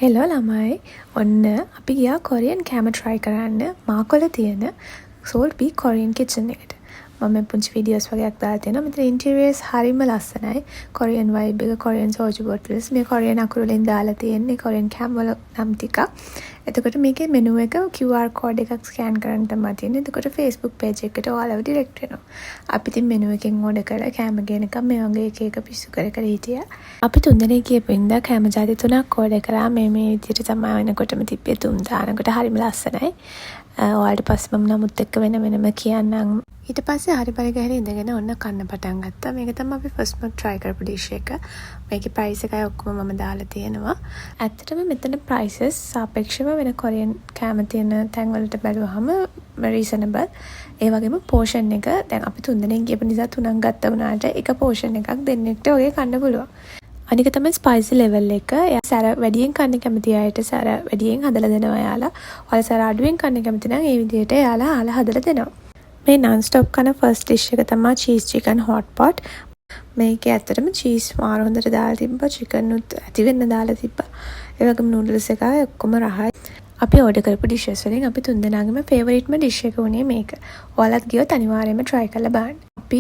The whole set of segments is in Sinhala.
හෙලෝ ළමයි ඔන්න අපි ගියා කොරියන් කෑම try කරන්න මාකොල තියෙන සෝල්ට් බී කොරියන් කිචන් එකට. මම පුංචි වීඩියෝස් වගේක් දාලා තියෙනවා. මෙතන ඉන්ටීරියර්ස් හරිම ලස්සනයි. කොරියන් වයිබ් එක, කොරියන් සෝජු බොටල්ස්, මේ කොරියන් අකුරු වලින් දාලා තියෙන්නේ කොරියන් කෑම වල නම් ටිකක්. එතකොට මේකේ මෙනු එක QR code එකක් ස්කෑන් කරන්න තමයි තියෙන්නේ. එතකොට Facebook page එකට ඔයාලව ඩිරෙක්ට් වෙනවා. අපි ඉතින් මෙනු එකෙන් ඕඩර් කරලා කෑම ගේනකම් මේ වගේ එක එක පිස්සු කර කර හිටියා. අපි 3 දෙනෙක් ගියපු ඉඳලා කෑම ජාති 3ක් ඕඩර් කරා. මේ විදිහට තමයි වෙනකොටම තිබ්බේ 3 දානකොට හරිම ලස්සනයි. ඔයාලට පස්සේ මම නමුත් එක්ක වෙන වෙනම කියන්නම්. ඊට පස්සේ හරි පරිග හැරි ඉඳගෙන ඔන්න කන්න පටන් ගත්තා. මේක තමයි අපි ෆස්ට් මොක් try කරපු ඩිෂ් එක. මේකේ ප්‍රයිස් එකයි ඔක්කොම මම දාලා තියෙනවා. ඇත්තටම මෙතන prices සාපේක්ෂව වෙන කොරියන් කෑම තියෙන තැන් වලට බැලුවහම reasonable. ඒ වගේම portion එක දැන් අපි 3 දෙනෙක් ගියපු නිසා 3ක් ගත්ත වුණාට එක portion එකක් දෙන්නෙක්ට ඔගේ කන්න පුළුවන්. අනික තමයි ස්පයිසි ලෙවල් එක. සැර වැඩියෙන් කන්න කැමති අයට සැර වැඩියෙන් හදලා දෙනවා යාලා. ඔයාලා සැර අඩුවෙන් කන්න කැමති නම් ඒ විදිහට යාලා හදලා දෙනවා. මේ non stop කන ෆස්ට් ඩිෂ් එක තමයි cheese chicken hot pot. මේකේ ඇත්තටම cheese මාර හොඳට දාලා තිබ්බා. chicken උත් ඇති වෙන්න දාලා තිබ්බා. ඒ වගේම noodles එකයි ඔක්කොම රහයි. අපි ඕඩර් කරපු ඩිෂස් වලින් අපි 3 දෙනාගේම ෆේවරිට්ම ඩිෂ් එක උනේ මේක. ඔයාලත් ගියොත් අනිවාර්යයෙන්ම try කරලා බලන්න. අපි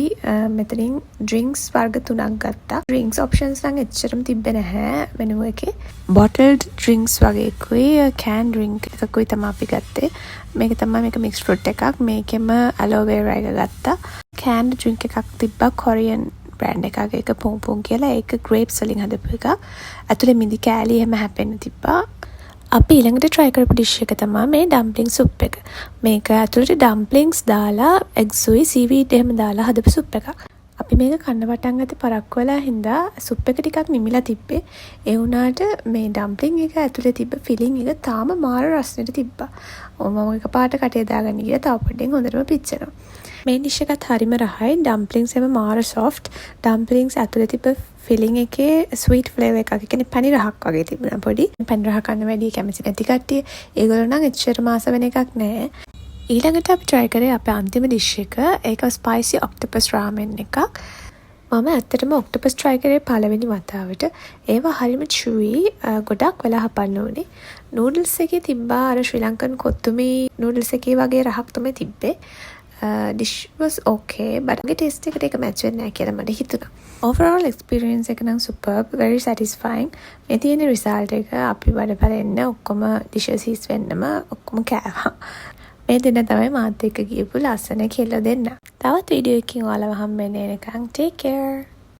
මෙතනින් drinks වර්ග 3ක් ගත්තා. drinks options නම් එච්චරම තිබ්බේ නැහැ මෙනු එකේ. bottled drinks වගේකුයි can drink එකකුයි තමයි අපි ගත්තේ. මේක තමයි මේක mixed fruit එකක්. මේකෙම aloe vera එක ගත්තා. canned drink එකක් තිබ්බා Korean brand එකක. ඒක පොම් කියලා. ඒක grapes වලින් හදපු එකක්. ඇතුලේ මිදි කෑලි එහෙම හැපෙන්න තිබ්බා. අපි ඊළඟට try කරපු dish එක තමයි මේ dumpling soup එක. මේක ඇතුළට dumplings දාලා eggs උයි seaweed එහෙම දාලා හදපු soup එකක්. අපි මේක කන්න පටන් ගත්තේ පරක්කු වෙලා හින්දා soup එක ටිකක් නිමිලා තිබ්බේ. ඒ වුණාට මේ dumpling එක ඇතුලේ තිබ්බ filling එක තාම මාර රසනෙට තිබ්බා. මම එකපාරට කටේ දාගන්න ගියා. තව පොඩ්ඩෙන් හොඳටම පිච්චෙනවා. මේ dish එකත් හරිම රහයි. dumplings එම මාර soft. dumplings ඇතුලේ තිබ්බ filling එකේ sweet flavor එකක්. ඒ කියන්නේ පැණි රහක් වගේ තිබුණා පොඩි. පැණි රහ කන්න වැඩි කැමති නැති කට්ටිය ඒගොල්ලෝ නම් එච්චර මාස වෙන එකක් නෑ. ඊළඟට අපි try කරේ අපේ අන්තිම dish එක. ඒක spicy octopus ramen එකක්. මම ඇත්තටම octopus try කරේ පළවෙනි වතාවට. ඒවා හරිම chewy. ගොඩක් වෙලා හපන්න ඕනේ. noodles එකේ තිබ්බා අර ශ්‍රී ලංකන් කොත්තුමි noodles එකේ වගේ රහක් තමයි තිබ්බේ. dish was okay but the taste එකට ඒක match වෙන්නේ නැහැ කියලා මට හිතුණා. overall experience එක නම් superb, very satisfying. මේ තියෙන result එක අපි වැඩ බලන්න ඔක්කොම dishes හිස් වෙන්නම ඔක්කොම කෑවා. මේ දෙන්න තමයි මාත් එක්ක ගියපු ලස්සන කෙල්ල දෙන්න. තවත් වීඩියෝ එකකින් ඔයාලව හම්බ වෙන්න එනකන් take care.